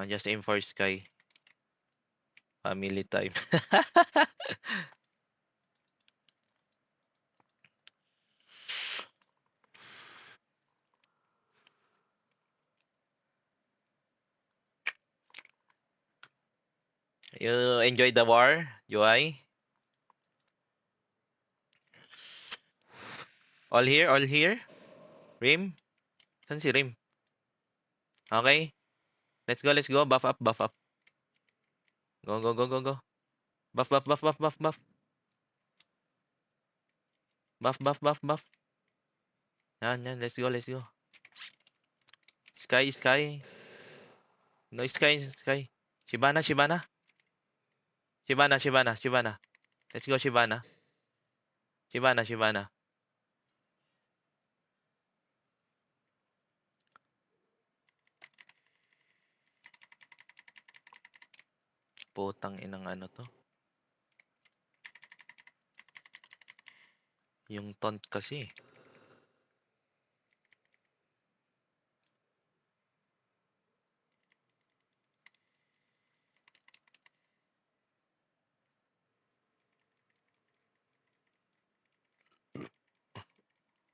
Just aim for Sky. Family time. You enjoy the war, Joy? All here, all here? Rim? Saan si Rim? Okay. Let's go, let's go. Buff up, buff up. Go, go, go, go, go. Buff, buff, buff, buff, buff, buff. Buff, buff, buff, buff. Yan, yan. Let's go, let's go. Sky, Sky. No, Sky, Sky. Shyvana, Shyvana. Shyvana, Shyvana, Shyvana. Let's go, Shyvana. Shyvana, Shyvana. Putang inang ano to. Yung taunt kasi.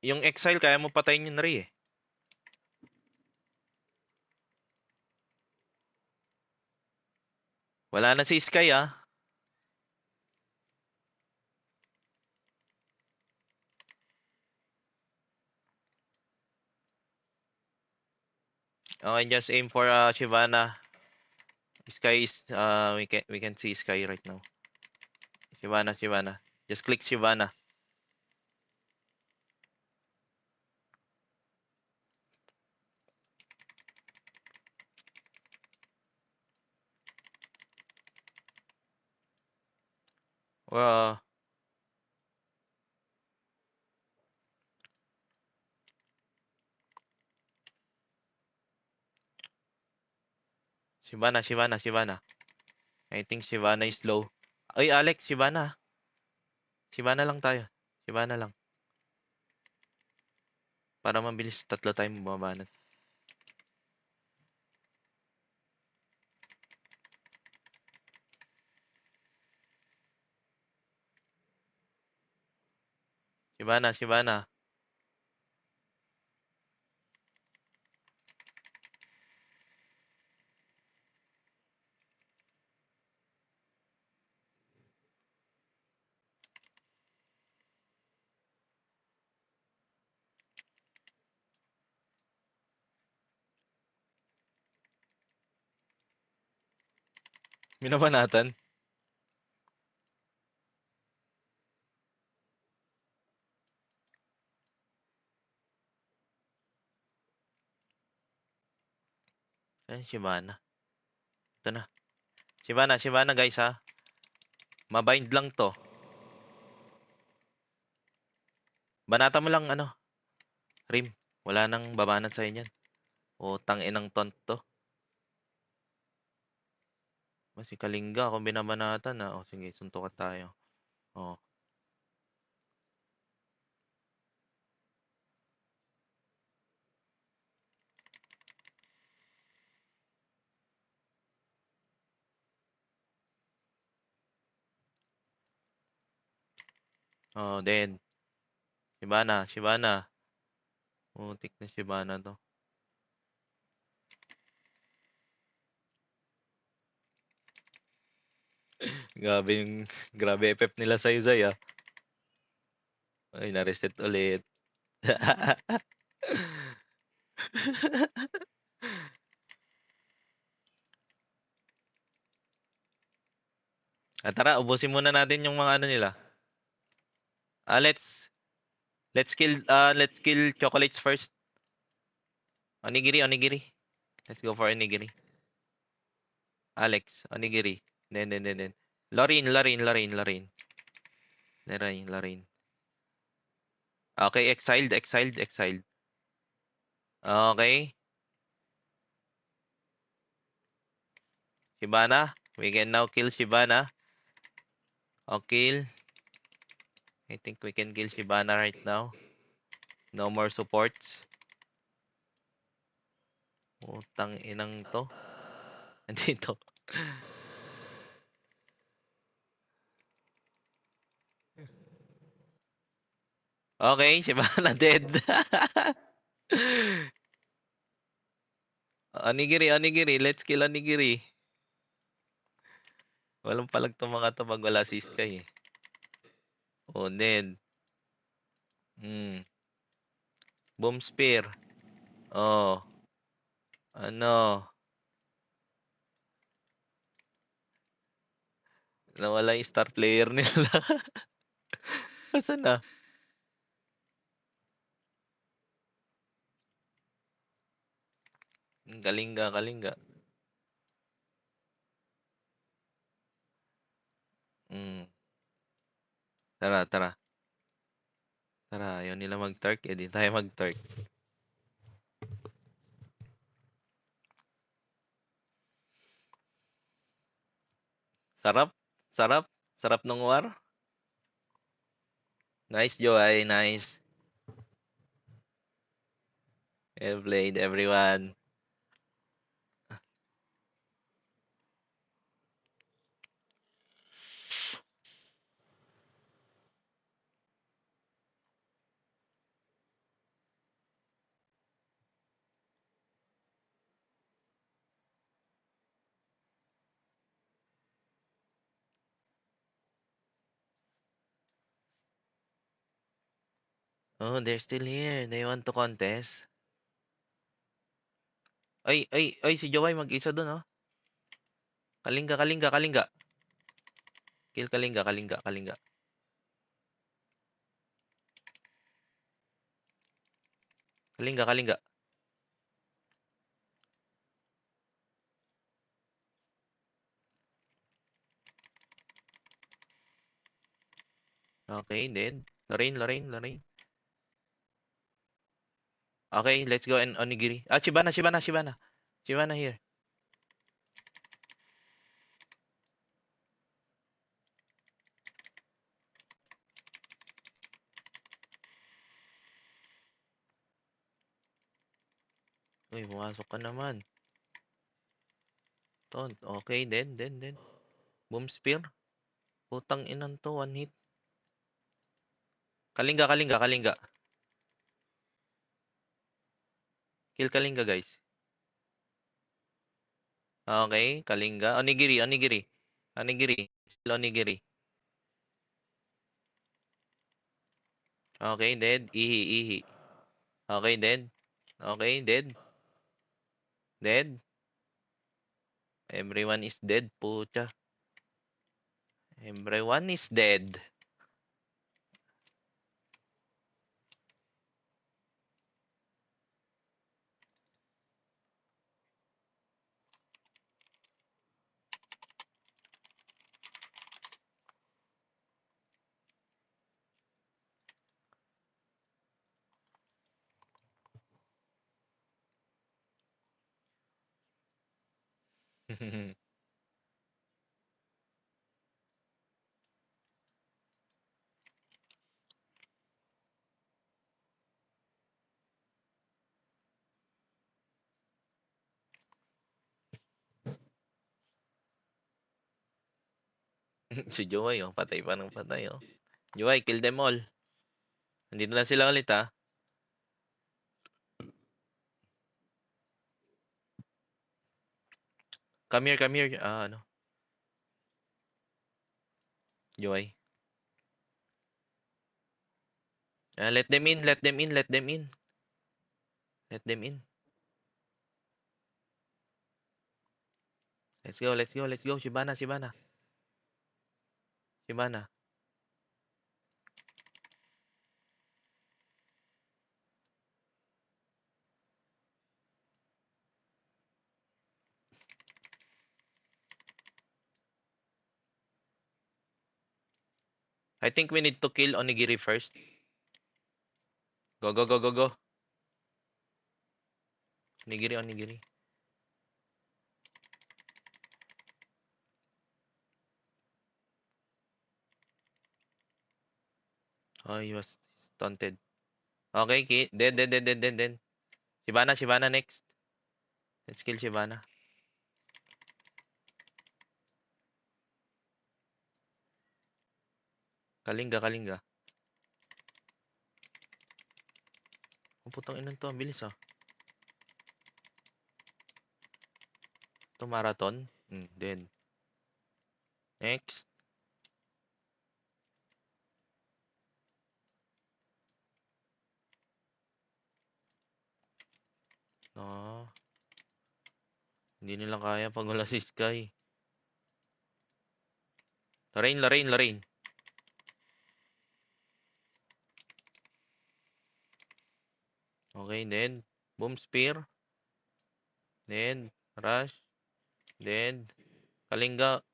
Yung exile, kaya mo patayin yun, Ray eh. Wala na si Sky ah. Okay, just aim for Shyvana. Sky is we can see Sky right now. Shyvana, Shyvana. Just click Shyvana. Wow. Shyvana, Shyvana, Shyvana. I think Shyvana is low. Ay, Alex, Shyvana. Shyvana lang tayo. Shyvana lang. Para mabilis, tatlo tayo bumabanat. Shyvana, Shyvana. Minabanatan. Ay, Shyvana. Ito na. Shyvana, Shyvana guys ha. Mabind lang to. Banata mo lang ano. Rim. Wala nang babanat sa inyan. O inang taunt to. Mas Kalinga kung binabanatan na. O sige, suntukan tayo. O. Oh, then. Shyvana, Shyvana. Tik na Shyvana to. Grabe yung, grabe FF nila sa Zay ah. Ay, na-reset ulit. Tara, ubusin muna natin yung mga ano nila. Let's kill chocolates first. Onigiri, onigiri. Let's go for onigiri. Alex, onigiri. Then. Lorraine. Okay, exiled. Okay. Shyvana. We can now kill Shyvana. Okay. I think we can kill Shyvana right now. No more supports. Utang inang to. Andito. Okay, Shyvana dead. Onigiri, onigiri. Let's kill onigiri. Walang palag tong mga to pag wala si Sky eh. Oh, dead. Boom spear. Oh. Ano? Nawala yung star player nila. Asan na? Kalinga, kalinga. Tara, tara. Tara, ayaw nila mag-turk. Eh, di tayo mag-turk. Sarap. Sarap. Sarap ng war. Nice, Joy. Nice. Well played, everyone. Oh, they're still here. They want to contest. Ay, si Joy mag-isa dun, oh. Kalinga, kalinga, kalinga. Kill kalinga, kalinga, kalinga. Kalinga, kalinga. Okay, dead. Lorraine, Lorraine, Lorraine. Okay, let's go and onigiri. Ah, Shyvana, Shyvana, Shyvana. Shyvana here. Uy, pumasok ka naman. Ton, okay, dead, dead, dead. Boom spear. Putang inan to, one hit. Kalinga, kalinga, kalinga. Kill kalinga, guys. Okay, kalinga. Onigiri, onigiri. Onigiri. Still onigiri. Okay, dead. Ihi, ihi. Okay, dead. Okay, dead. Dead. Everyone is dead, pucha. Everyone is dead. Si Joy, oh. Patay pa ng patay, oh. Joy, kill them all. Nandito na sila ulit, ah. Come here. Ah, ano. Joy. Ah, let them in, let them in, let them in. Let them in. Let's go, let's go, let's go. Shyvana, Shyvana. Shyvana. I think we need to kill Onigiri first. Go, go, go, go, go. Onigiri, onigiri. Oh, he was stunted. Okay, dead, dead, dead, dead, dead, dead. Shyvana, Shyvana next. Let's kill Shyvana. Kalinga, Kalinga. Ang putang inan to, ang bilis ah. Ito marathon. Then. Next. No. Hindi nila kaya pag wala si Sky. Larain, Larain, Larain. Okay, then. Boom spear. Then. Rush. Then. Kalinga.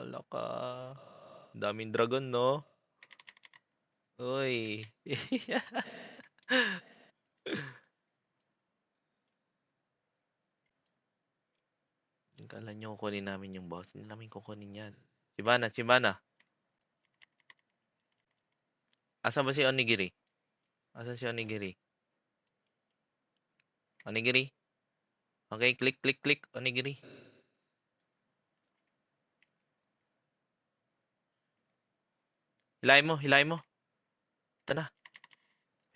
Laka. Daming dragon, no? Uy. Kala nyo kukunin namin yung boss. Hindi namin kukunin yan. Sibana, Sibana. Asan ba si Onigiri? Asan si Onigiri? Onigiri? Okay, click, click, click. Onigiri. Hilahin mo, hilahin mo. Ito na.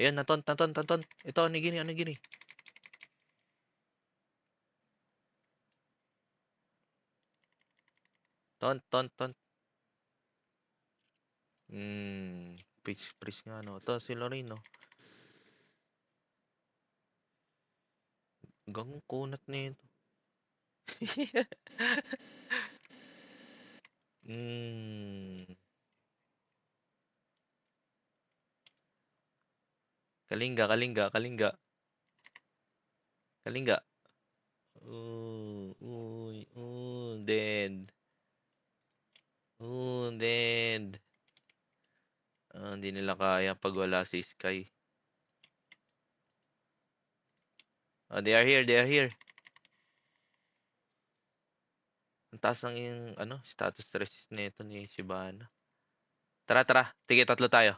Ayun, naton, naton, naton. Ito, Onigiri, Onigiri. Ton, ton, ton. Preach, preach nga, no. Ito, si Loreno. Gang kunat nito. Kalinga, Kalinga, Kalinga. Kalinga. Dead. Dead. Hindi nila kaya pag wala si Sky. They are here, they are here. Ang taas ng yung, status resist nito ni Shibana. Tara, tara. Sige, tatlo tayo.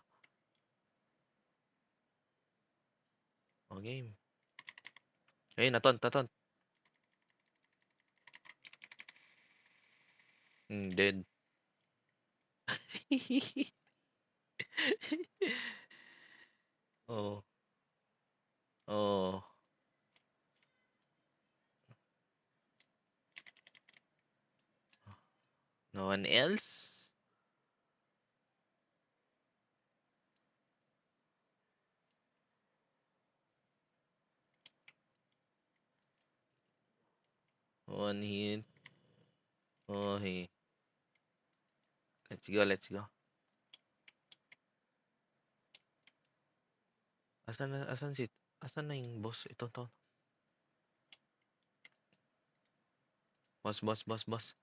O, game. Ayun, naton, naton. Dead. Oh. Oh. No one else? One hit. Oh, hey. Let's go, let's go. Asan na yung boss? Ito, to. Boss, boss, boss, boss.